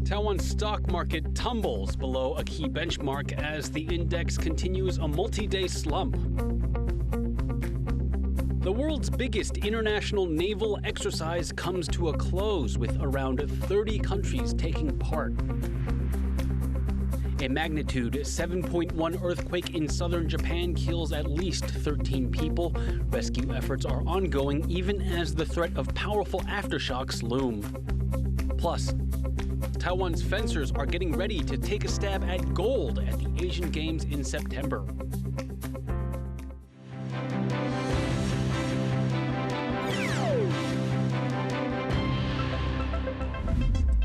Taiwan's stock market tumbles below a key benchmark as the index continues a multi-day slump. The world's biggest international naval exercise comes to a close with around 30 countries taking part. A magnitude 7.1 earthquake in southern Japan kills at least 13 people. Rescue efforts are ongoing even as the threat of powerful aftershocks loom. Plus, Taiwan's fencers are getting ready to take a stab at gold at the Asian Games in September.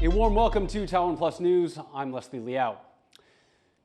A warm welcome to TaiwanPlus News. I'm Leslie Liao.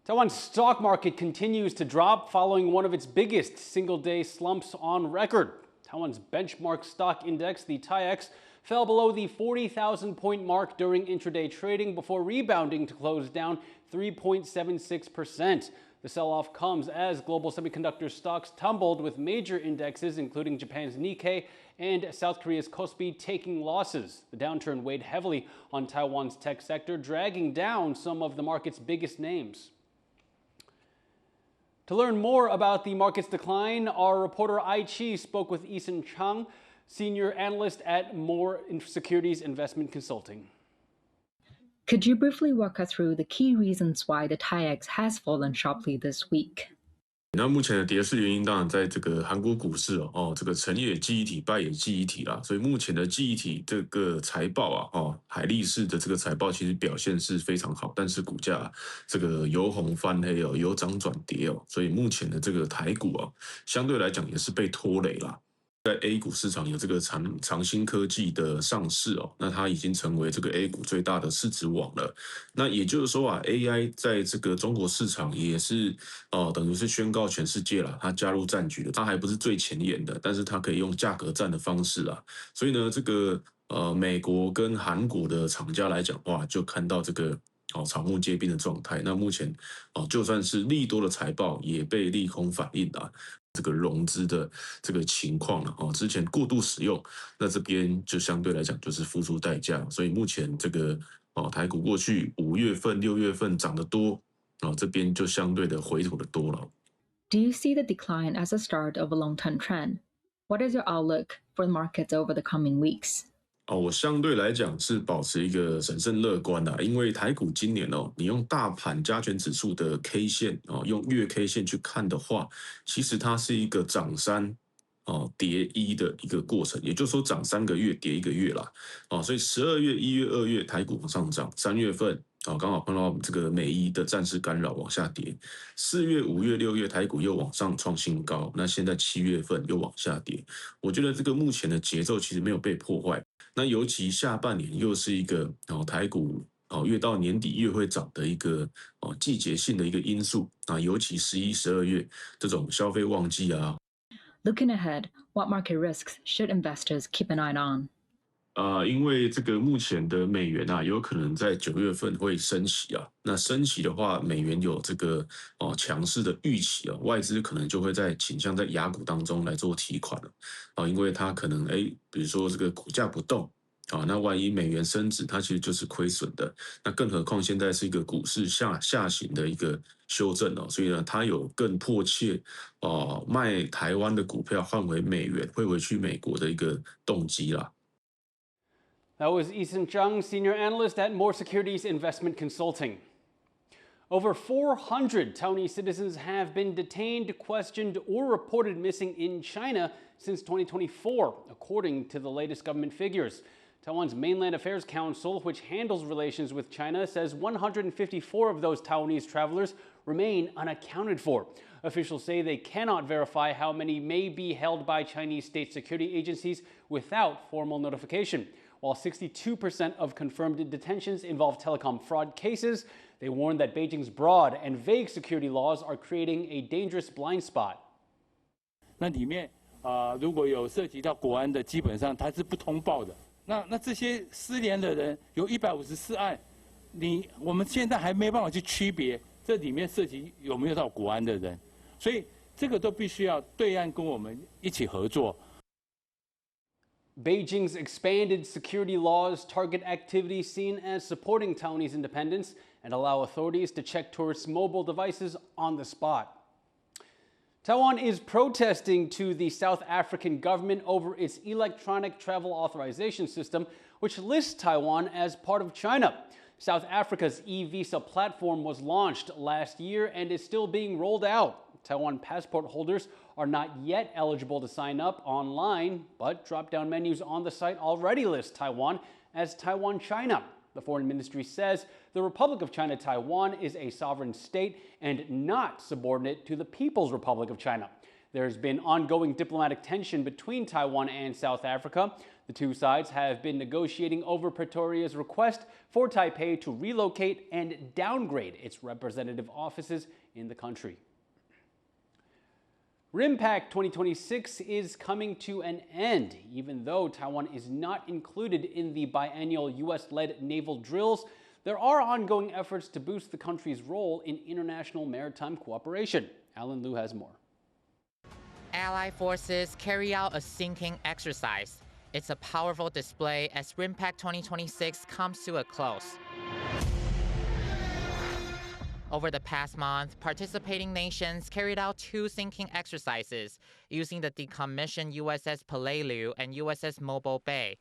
Taiwan's stock market continues to drop following one of its biggest single-day slumps on record. Taiwan's benchmark stock index, the TAIEX, fell below the 40,000-point mark during intraday trading before rebounding to close down 3.76%. The sell-off comes as global semiconductor stocks tumbled, with major indexes including Japan's Nikkei and South Korea's Kospi taking losses. The downturn weighed heavily on Taiwan's tech sector, dragging down some of the market's biggest names. To learn more about the market's decline, our reporter Ai Chi spoke with Eason Chung, senior analyst at Moore Securities Investment Consulting. Could you briefly walk us through the key reasons why the TAIEX has fallen sharply this week? 那目前的跌势原因当然在这个韩国股市这个成也记忆体，败也记忆体啦。所以目前的记忆体这个财报海力士的这个财报其实表现是非常好，但是股价这个由红翻黑由涨转跌所以目前的这个台股相对来讲也是被拖累啦。在 A 股市场有这个长兴科技的上市那它已经成为这个 A 股最大的市值网了。那也就是说AI 在这个中国市场也是等于是宣告全世界啦，它加入战局了。它还不是最前沿的，但是它可以用价格战的方式啦。所以呢，这个美国跟韩国的厂家来讲话，就看到这个草木皆兵的状态。那目前就算是利多的财报也被利空反映啦。这个融资的这个情况了之前过度使用，那这边就相对来讲就是付出代价，所以目前这个台股过去5月份、6月份涨得多这边就相对的回吐的多了。Do you see the decline as a start of a long-term trend? What is your outlook for the markets over the coming weeks? 我相对来讲是保持一个审慎乐观的，因为台股今年你用大盘加权指数的 K 线用月 K 线去看的话，其实它是一个涨3跌1的一个过程，也就是说涨3个月跌1个月啦所以12月、1月、2月台股往上涨，3月份刚好碰到这个美伊的战事干扰往下跌，4月、5月、6月台股又往上创新高，那现在7月份又往下跌。我觉得这个目前的节奏其实没有被破坏，那尤其下半年又是一个台股越到年底越会涨的一个季节性的一个因素尤其11、12月这种消费旺季Looking ahead, what market risks should investors keep an eye on? 因为这个目前的美元有可能在9月份会升息那升息的话，美元有这个强势的预期外资可能就会倾向在亚股当中来做提款了因为它可能比如说这个股价不动那万一美元升值，它其实就是亏损的。那更何况现在是一个股市下行的一个修正所以呢，它有更迫切卖台湾的股票换回美元，汇回去美国的一个动机啦。That was Eason Chung, senior analyst at Moore Securities Investment Consulting. Over 400 Taiwanese citizens have been detained, questioned, or reported missing in China since 2024, according to the latest government figures. Taiwan's Mainland Affairs Council, which handles relations with China, says 154 of those Taiwanese travelers remain unaccounted for. Officials say they cannot verify how many may be held by Chinese state security agencies without formal notification. While 62% of confirmed detentions involve telecom fraud cases, they warn that Beijing's broad and vague security laws are creating a dangerous blind spot. 那里面如果有涉及到国安的，基本上它是不通报的。那这些失联的人有154案，我们现在还没办法去区别这里面涉及有没有到国安的人，所以这个都必须要对岸跟我们一起合作。Beijing's expanded security laws target activities seen as supporting Taiwanese independence and allow authorities to check tourists' mobile devices on the spot. Taiwan is protesting to the South African government over its electronic travel authorization system, which lists Taiwan as part of China. South Africa's e-visa platform was launched last year and is still being rolled out. Taiwan passport holders are not yet eligible to sign up online, but drop-down menus on the site already list Taiwan as Taiwan China. The Foreign Ministry says the Republic of China Taiwan is a sovereign state and not subordinate to the People's Republic of China. There's been ongoing diplomatic tension between Taiwan and South Africa. The two sides have been negotiating over Pretoria's request for Taipei to relocate and downgrade its representative offices in the country. RIMPAC 2026 is coming to an end. Even though Taiwan is not included in the biennial U.S.-led naval drills, there are ongoing efforts to boost the country's role in international maritime cooperation. Alan Liu has more. Allied forces carry out a sinking exercise. It's a powerful display as RIMPAC 2026 comes to a close. Over the past month, participating nations carried out 2 sinking exercises using the decommissioned USS Liao and USS Mobile Bay.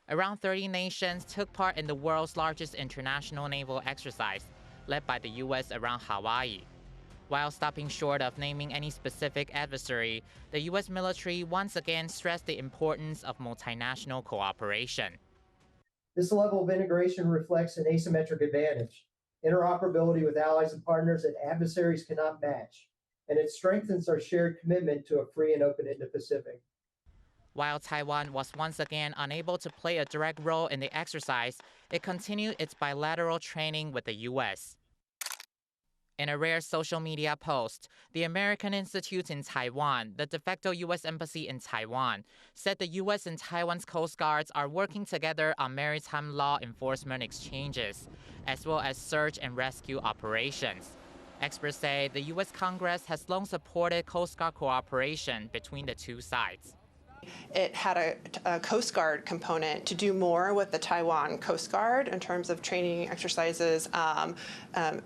Around 30 nations took part in the world's largest international naval exercise, led by the U.S. around Hawaii. While stopping short of naming any specific adversary, the U.S. military once again stressed the importance of multinational cooperation. This level of integration reflects an asymmetric advantage, interoperability with allies and partners that adversaries cannot match, and it strengthens our shared commitment to a free and open Indo-Pacific. While Taiwan was once again unable to play a direct role in the exercise, it continued its bilateral training with the U.S. In a rare social media post, the American Institute in Taiwan, the de facto U.S. Embassy in Taiwan, said the U.S. and Taiwan's Coast Guards are working together on maritime law enforcement exchanges, as well as search and rescue operations. Experts say the U.S. Congress has long supported Coast Guard cooperation between the two sides. It had a Coast Guard component to do more with the Taiwan Coast Guard in terms of training exercises,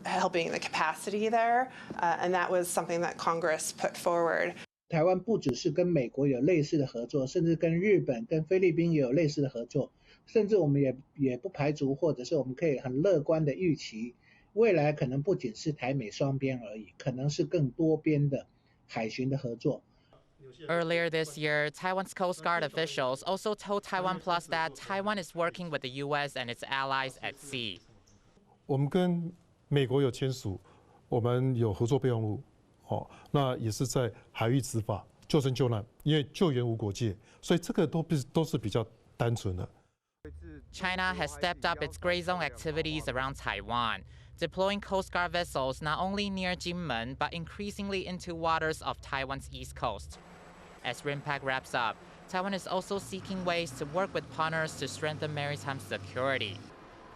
helping the capacity there, and that was something that Congress put forward. 台湾不只是跟美国有类似的合作，甚至跟日本、跟菲律宾也有类似的合作，甚至我们也不排除，或者是我们可以很乐观的预期，未来可能不仅是台美双边而已，可能是更多边的海巡的合作。 Earlier this year, Taiwan's Coast Guard officials also told TaiwanPlus that Taiwan is working with the U.S. and its allies at sea. 我们跟美国有签署，我们有合作备忘录，那也是在海域执法、救生救难，因为救援无国界，所以这个都是比较单纯的。 China has stepped up its gray zone activities around Taiwan, deploying Coast Guard vessels not only near Jinmen but increasingly into waters of Taiwan's east coast. As RIMPAC wraps up, Taiwan is also seeking ways to work with partners to strengthen maritime security.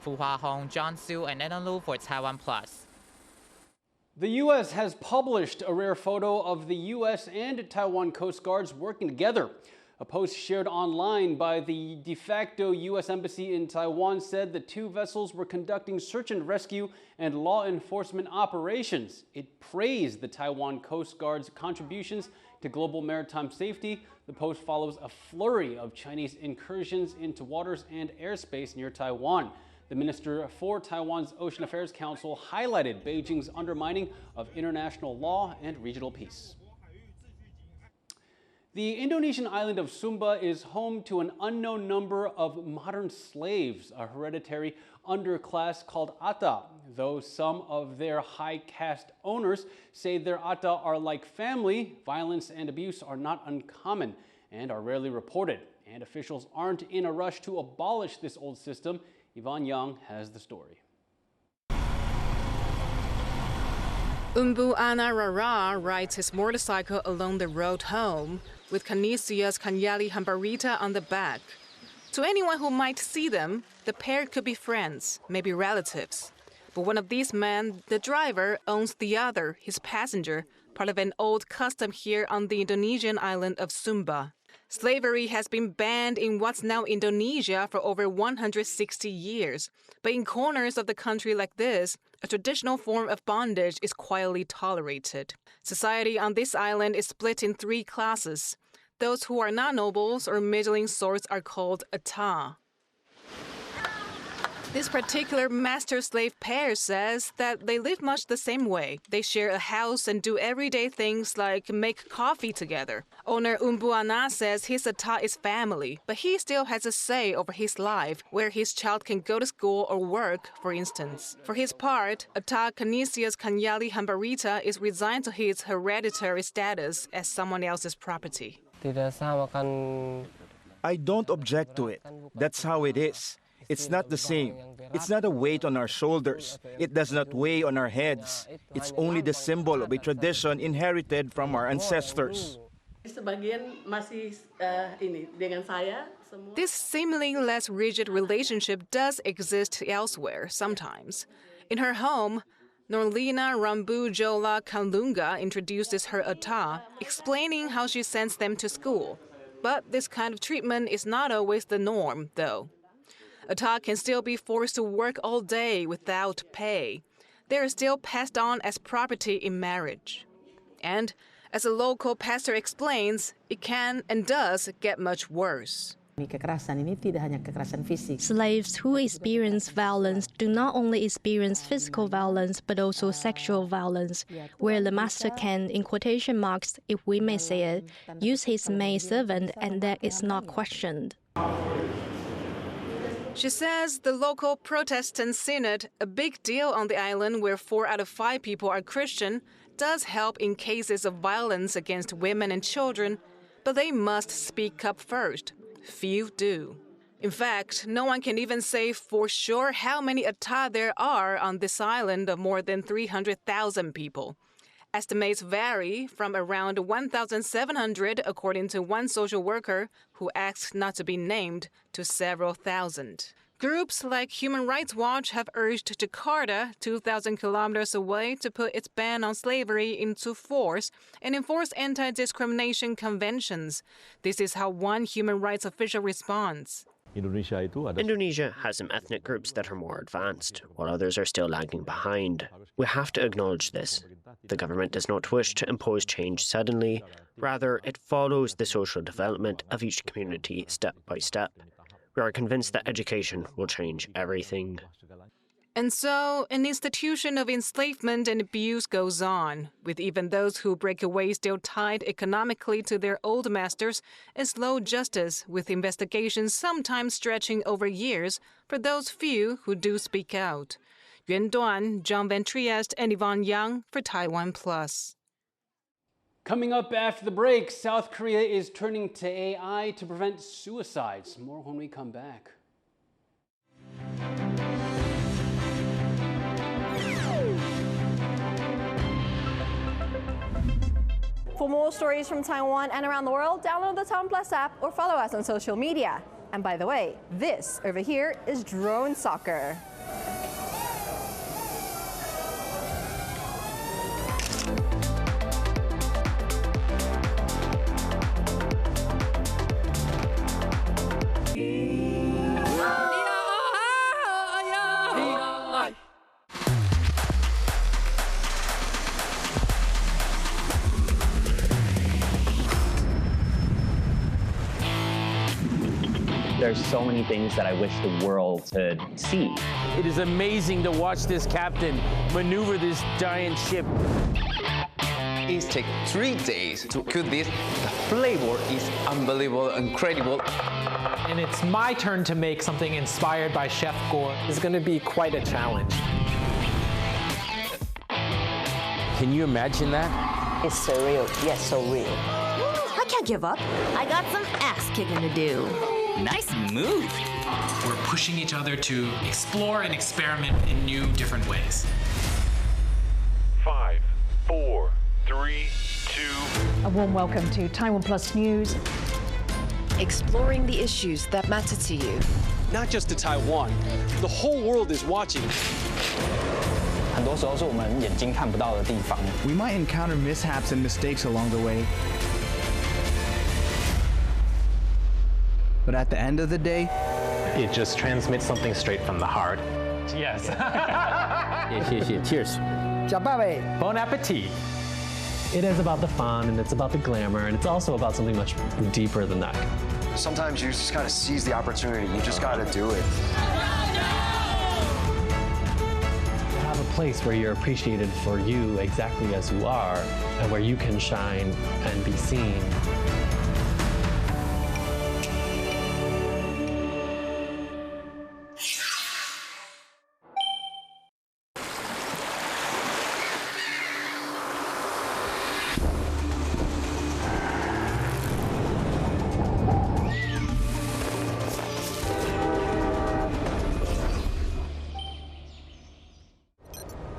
Fu Hua-hong, John Su, and Ellen Lu for TaiwanPlus. The U.S. has published a rare photo of the U.S. and Taiwan Coast Guards working together. A post shared online by the de facto U.S. Embassy in Taiwan said the two vessels were conducting search and rescue and law enforcement operations. It praised the Taiwan Coast Guard's contributions to global maritime safety. The post follows a flurry of Chinese incursions into waters and airspace near Taiwan. The Minister for Taiwan's Ocean Affairs Council highlighted Beijing's undermining of international law and regional peace. The Indonesian island of Sumba is home to an unknown number of modern slaves, a hereditary underclass called Ata, though some of their high caste owners say their Ata are like family. Violence and abuse are not uncommon and are rarely reported, and officials aren't in a rush to abolish this old system. Yvonne Young has the story. Umbu Ana Rara rides his motorcycle along the road home with Canisius Kanyali Hambarita on the back. To anyone who might see them, the pair could be friends, maybe relatives. But one of these men, the driver, owns the other, his passenger, part of an old custom here on the Indonesian island of Sumba. Slavery has been banned in what's now Indonesia for over 160 years. But in corners of the country like this, a traditional form of bondage is quietly tolerated. Society on this island is split in 3 classes. Those who are not nobles or middling sorts are called ata. This particular master-slave pair says that they live much the same way. They share a house and do everyday things like make coffee together. Owner Umbuana says his ata is family, but he still has a say over his life, where his child can go to school or work, for instance. For his part, ata Canisius Kanyali Hambarita is resigned to his hereditary status as someone else's property. I don't object to it. That's how it is. It's not the same. It's not a weight on our shoulders. It does not weigh on our heads. It's only the symbol of a tradition inherited from our ancestors. This seemingly less rigid relationship does exist elsewhere sometimes. In her home, Norlina Rambu Jola Kanlunga introduces her ata, explaining how she sends them to school. But this kind of treatment is not always the norm, though. Ata can still be forced to work all day without pay. They are still passed on as property in marriage. And, as a local pastor explains, it can and does get much worse. Slaves who experience violence do not only experience physical violence but also sexual violence, where the master can, in quotation marks, if we may say it, use his maidservant and that is not questioned. She says the local Protestant synod, a big deal on the island where 4 out of 5 people are Christian, does help in cases of violence against women and children, but they must speak up first. Few do. In fact, no one can even say for sure how many ata there are on this island of more than 300,000 people. Estimates vary from around 1,700, according to one social worker who asked not to be named, to several thousand. Groups like Human Rights Watch have urged Jakarta, 2,000 kilometers away, to put its ban on slavery into force and enforce anti-discrimination conventions. This is how one human rights official responds. Indonesia has some ethnic groups that are more advanced, while others are still lagging behind. We have to acknowledge this. The government does not wish to impose change suddenly. Rather, it follows the social development of each community step by step. We are convinced that education will change everything. And so, an institution of enslavement and abuse goes on, with even those who break away still tied economically to their old masters, and slow justice, with investigations sometimes stretching over years for those few who do speak out. Yuan Duan, John Van Trieste, and Yvonne Yang for TaiwanPlus. Coming up after the break, South Korea is turning to AI to prevent suicides. More when we come back. For more stories from Taiwan and around the world, download the TaiwanPlus app or follow us on social media. And by the way, this over here is drone soccer. There's so many things that I wish the world could see. It is amazing to watch this captain maneuver this giant ship. It takes 3 days to cook this. The flavor is unbelievable, incredible. And it's my turn to make something inspired by Chef Gore. It's going to be quite a challenge. Can you imagine that? It's surreal, yes, so real. I can't give up. I got some ass kicking to do. Nice move. We're pushing each other to explore and experiment in new, different ways. 5, 4, 3, 2. A warm welcome to TaiwanPlus News. Exploring the issues that matter to you. Not just to Taiwan, the whole world is watching. 很多时候是我们眼睛看不到的地方。 We might encounter mishaps and mistakes along the way. but at the end of the day, it just transmits something straight from the heart. Yes. Cheers. Bon appetit. It is about the fun, and it's about the glamour, and it's also about something much deeper than that. Sometimes you just gotta seize the opportunity. You just gotta do it. Have a place where you're appreciated for you exactly as you are, and where you can shine and be seen.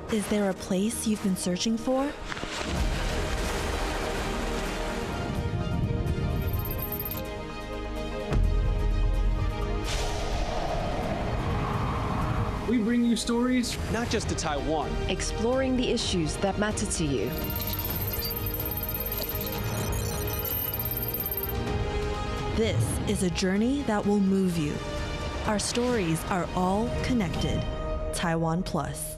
Is there a place you've been searching for? We bring you stories not just to Taiwan, Exploring the issues that matter to you. This is a journey that will move you. Our stories are all connected. TaiwanPlus.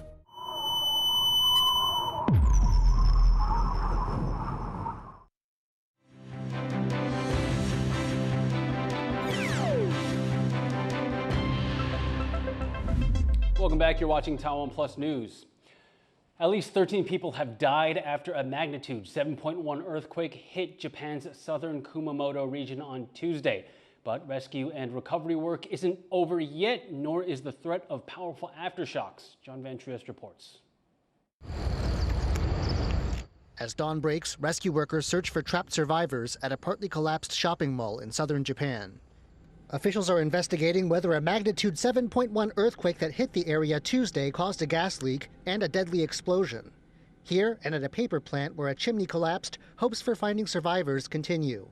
Welcome back. You're watching TaiwanPlus News. At least 13 people have died after a magnitude 7.1 earthquake hit Japan's southern Kumamoto region on Tuesday. But rescue and recovery work isn't over yet, nor is the threat of powerful aftershocks. John Van Trieste reports. As dawn breaks, rescue workers search for trapped survivors at a partly collapsed shopping mall in southern Japan. Officials are investigating whether a magnitude 7.1 earthquake that hit the area Tuesday caused a gas leak and a deadly explosion. Here, and at a paper plant where a chimney collapsed, hopes for finding survivors continue.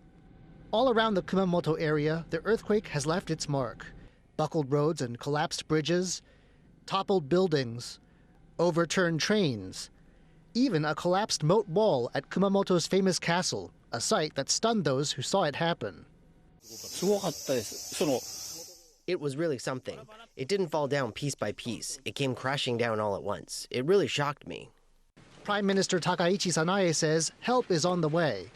All around the Kumamoto area, the earthquake has left its mark. Buckled roads and collapsed bridges, toppled buildings, overturned trains, even a collapsed moat wall at Kumamoto's famous castle, a sight that stunned those who saw it happen. It was really something. It didn't fall down piece by piece. It came crashing down all at once. It really shocked me. Prime Minister Takaichi Sanae says help is on the way.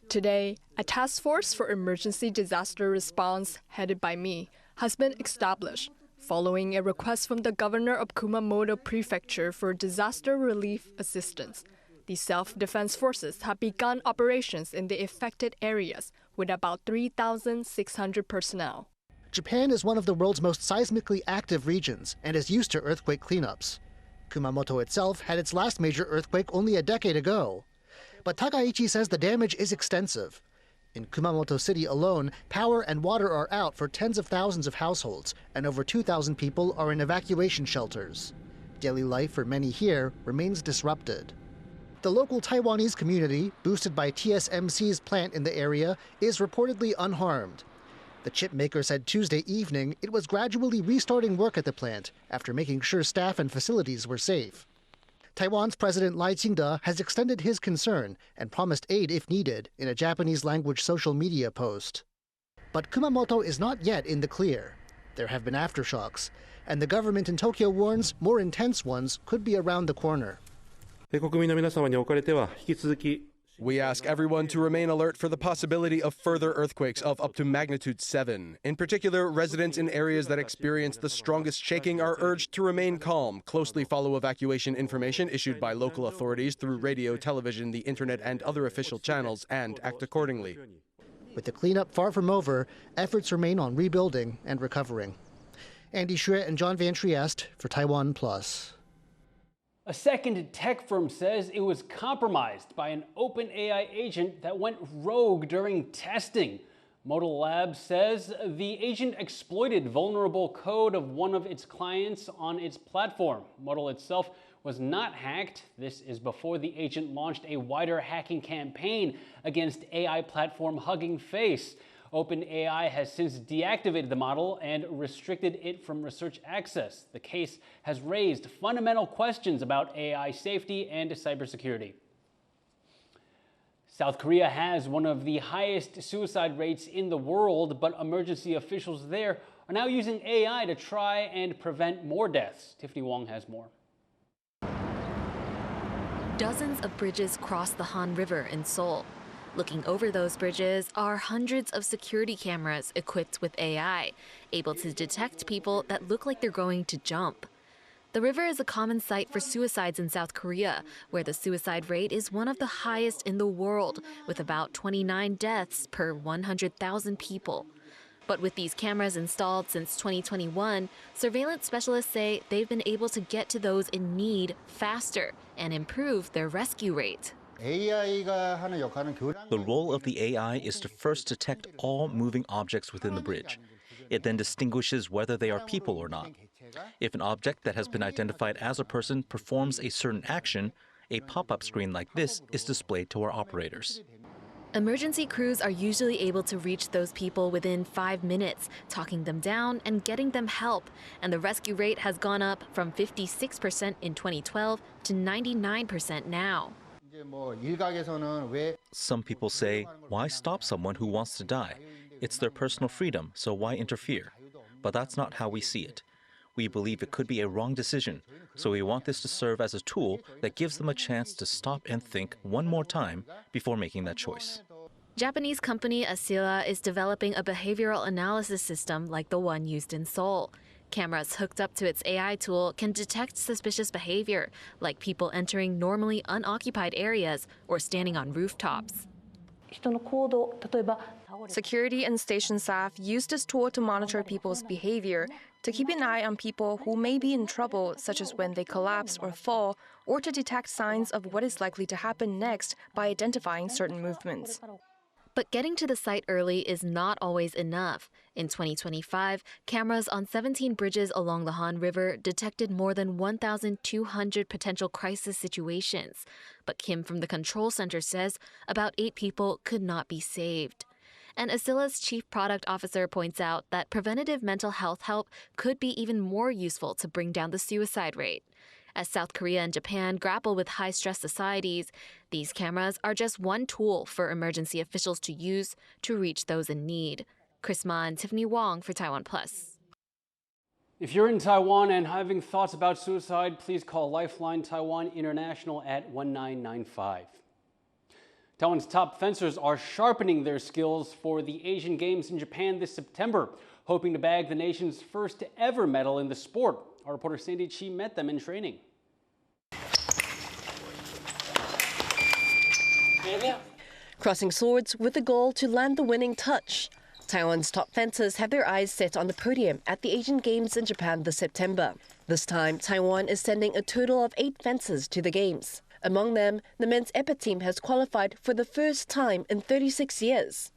Today, a task force for emergency disaster response headed by me has been established following a request from the governor of Kumamoto Prefecture for disaster relief assistance. The self-defense forces have begun operations in the affected areas with about 3,600 personnel. Japan is one of the world's most seismically active regions and is used to earthquake cleanups. Kumamoto itself had its last major earthquake only a decade ago. But Takaichi says the damage is extensive. In Kumamoto City alone, power and water are out for tens of thousands of households, and over 2,000 people are in evacuation shelters. Daily life for many here remains disrupted. The local Taiwanese community, boosted by TSMC's plant in the area, is reportedly unharmed. The chip maker said Tuesday evening it was gradually restarting work at the plant after making sure staff and facilities were safe. Taiwan's President Lai Ching-te has extended his concern and promised aid if needed in a Japanese-language social media post. But Kumamoto is not yet in the clear. There have been aftershocks, and the government in Tokyo warns more intense ones could be around the corner. We ask everyone to remain alert for the possibility of further earthquakes of up to magnitude 7. In particular, residents in areas that experience the strongest shaking are urged to remain calm, closely follow evacuation information issued by local authorities through radio, television, the internet, and other official channels, and act accordingly. With the cleanup far from over, efforts remain on rebuilding and recovering. Andy Xue and John Van Trieste for TaiwanPlus. A second tech firm says it was compromised by an OpenAI agent that went rogue during testing. Modal Labs says the agent exploited vulnerable code of one of its clients on its platform. Modal itself was not hacked. This is before the agent launched a wider hacking campaign against AI platform Hugging Face. OpenAI has since deactivated the model and restricted it from research access. The case has raised fundamental questions about AI safety and cybersecurity. South Korea has one of the highest suicide rates in the world, but emergency officials there are now using AI to try and prevent more deaths. Tiffany Wong has more. Dozens of bridges cross the Han River in Seoul. Looking over those bridges are hundreds of security cameras equipped with AI, able to detect people that look like they're going to jump. The river is a common site for suicides in South Korea, where the suicide rate is one of the highest in the world, with about 29 deaths per 100,000 people. But with these cameras installed since 2021, surveillance specialists say they've been able to get to those in need faster and improve their rescue rate. The role of the AI is to first detect all moving objects within the bridge. It then distinguishes whether they are people or not. If an object that has been identified as a person performs a certain action, a pop-up screen like this is displayed to our operators. Emergency crews are usually able to reach those people within 5 minutes, talking them down and getting them help. And the rescue rate has gone up from 56% in 2012 to 99% now. Some people say, why stop someone who wants to die? It's their personal freedom, so why interfere? But that's not how we see it. We believe it could be a wrong decision, so we want this to serve as a tool that gives them a chance to stop and think one more time before making that choice. Japanese company Asila is developing a behavioral analysis system like the one used in Seoul. Cameras hooked up to its AI tool can detect suspicious behavior, like people entering normally unoccupied areas or standing on rooftops. Security and station staff use this tool to monitor people's behavior, to keep an eye on people who may be in trouble, such as when they collapse or fall, or to detect signs of what is likely to happen next by identifying certain movements. But getting to the site early is not always enough. In 2025, cameras on 17 bridges along the Han River detected more than 1,200 potential crisis situations. But Kim from the control center says about 8 people could not be saved. And Asila's chief product officer points out that preventative mental health help could be even more useful to bring down the suicide rate. As South Korea and Japan grapple with high-stress societies, these cameras are just one tool for emergency officials to use to reach those in need. Chris Ma and Tiffany Wong for TaiwanPlus. If you're in Taiwan and having thoughts about suicide, please call Lifeline Taiwan International at 1995. Taiwan's top fencers are sharpening their skills for the Asian Games in Japan this September, hoping to bag the nation's first ever medal in the sport. Our reporter Sandy Chi met them in training. Crossing swords with the goal to land the winning touch. Taiwan's top fencers have their eyes set on the podium at the Asian Games in Japan this September. This time, Taiwan is sending a total of 8 fencers to the Games. Among them, the men's epee team has qualified for the first time in 36 years.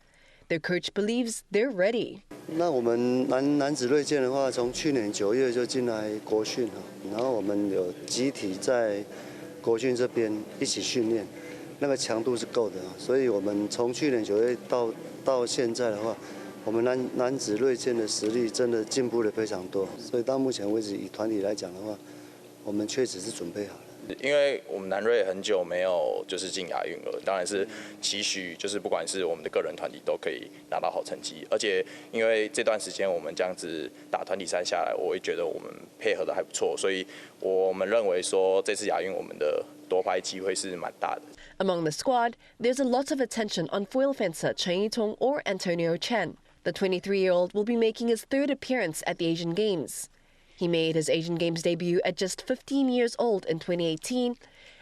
Their coach believes they're ready. 那我们男子锐剑的话，从去年9月就进来国训，然后我们有集体在国训这边一起训练，那个强度是够的，所以我们从去年9月到现在的话，我们男子锐剑的实力真的进步了非常多，所以到目前为止以团体来讲的话，我们确实是准备好了。 因为我们男锐很久没有就是进亚运了，当然是期许就是不管是我们的个人团体都可以拿到好成绩，而且因为这段时间我们这样子打团体赛下来，我会觉得我们配合的还不错，所以我们认为说这次亚运我们的夺牌机会是蛮大的。 Among the squad, there's a lot of attention on foil fencer Chen Yitong or Antonio Chen. The 23-year-old will be making his 3rd appearance at the Asian Games. He made his Asian Games debut at just 15 years old in 2018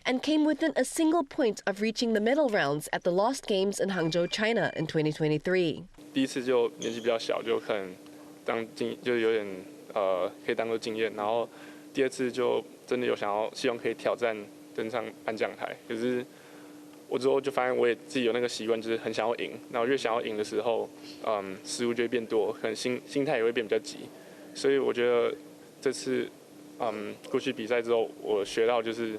and came within a single point of reaching the medal rounds at the last Games in Hangzhou, China in 2023. 第一次就年纪比较小，就可能就有点可以当做经验，然后第2次就真的有希望可以挑战登上颁奖台。可是我之后就发现我也自己有那个习惯，就是很想要赢，然后越想要赢的时候，失误就会变多，可能心态也会变比较急，所以我觉得。 这次，过去比赛之后，我学到就是，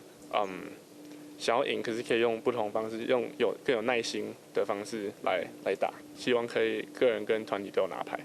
想要赢，可是可以用不同方式，用更有耐心的方式来打，希望可以个人跟团体都有拿牌。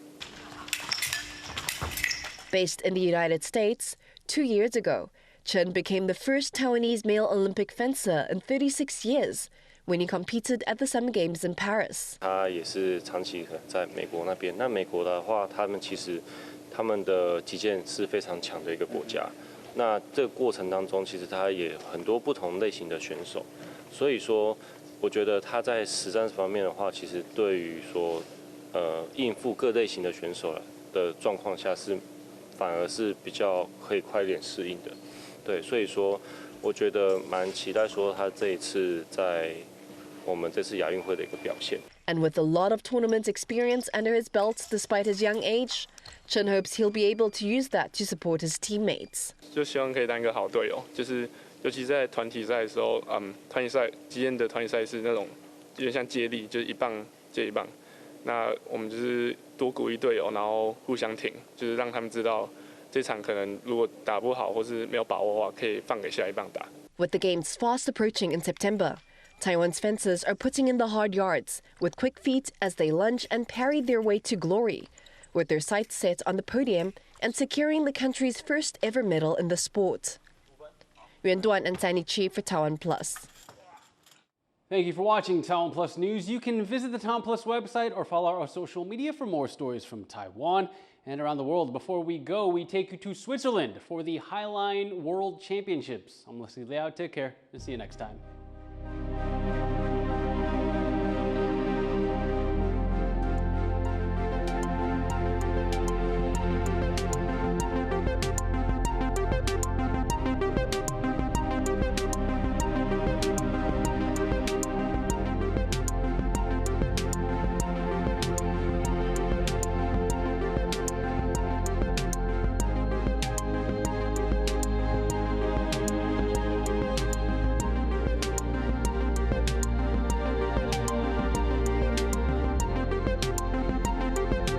Based in the United States, 2 years ago, Chen became the first Taiwanese male Olympic fencer in 36 years, when he competed at the Summer Games in Paris. 他也是长期在美国那边。那美国的话，他们的击剑是非常强的一个国家。那这个过程当中，其实他也很多不同类型的选手。所以说，我觉得他在实战方面的话，其实对于说应付各类型的选手的状况下反而是比较可以快一点适应的。对，所以说我觉得蛮期待说他这一次在我们这次亚运会的一个表现。And with a lot of tournament experience under his belt despite his young age, Chen hopes he'll be able to use that to support his teammates. 就希望可以当一个好队友，就是尤其在团体赛的时候，团体赛击剑的团体赛是那种有点像接力，就是一棒接一棒。那我们就是多鼓励队友，然后互相挺，就是让他们知道这场可能如果打不好或是没有把握的话，可以放给下一棒打。With the games fast approaching in September, Taiwan's fencers are putting in the hard yards with quick feet as they lunge and parry their way to glory, with their sights set on the podium and securing the country's first ever medal in the sport. Yuan Duan and Sandy Chi for TaiwanPlus. Thank you for watching TaiwanPlus News. You can visit the TaiwanPlus website or follow our social media for more stories from Taiwan and around the world. Before we go, we take you to Switzerland for the Highline World Championships. I'm Liao. Take care and see you next time.